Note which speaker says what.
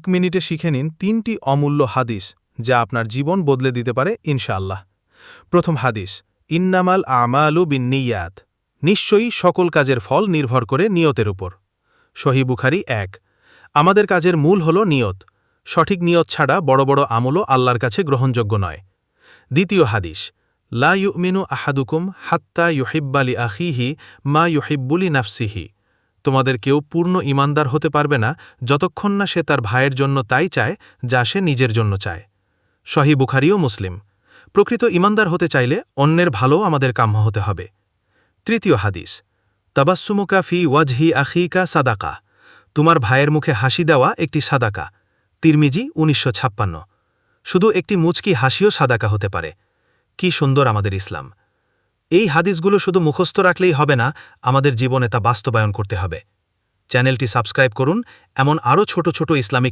Speaker 1: মিনিটে শিখে নিন ৩টি অমূল্য হাদিস যা আপনার জীবন বদলে দিতে পারে ইনশাআল্লাহ। প্রথম হাদিস, ইন্নামাল আমালু বিন্নিয়াত, নিশ্চয়ই সকল কাজের ফল নির্ভর করে নিয়তের উপর। সহিহ বুখারী ১। আমাদের কাজের মূল হল নিয়ত। সঠিক নিয়ত ছাড়া বড় বড় আমলও আল্লাহর কাছে গ্রহণযোগ্য নয়। দ্বিতীয় হাদিস, লা ইউমিনু আহাদুকুম হাত্তা ইউহিব্বা লি আখিহি মা ইউহিব্বু লি নাফসিহি, তোমাদের কেউ পূর্ণ ঈমানদার হতে পারবে না যতক্ষণ না সে তার ভাইয়ের জন্য তাই চায় যা সে নিজের জন্য চায়। সহিহ বুখারী ও মুসলিম। প্রকৃত ঈমানদার হতে চাইলে অন্যের ভালো আমাদের কাম্য হতে হবে। তৃতীয় হাদিস, তাবাসসুমুকা ফি ওয়াজহি আখিকা সাদাকা, তোমার ভাইয়ের মুখে হাসি দেওয়া একটি সাদাকা। তিরমিজি ১৯৫৬। শুধু একটি মুচকি হাসিও সাদাকা হতে পারে। কি সুন্দর আমাদের ইসলাম! এই হাদিসগুলো শুধু মুখস্থ রাখলেই হবে না, আমাদের জীবনে তা বাস্তবায়ন করতে হবে। চ্যানেলটি সাবস্ক্রাইব করুন, এমন আরও ছোট ছোট ইসলামিক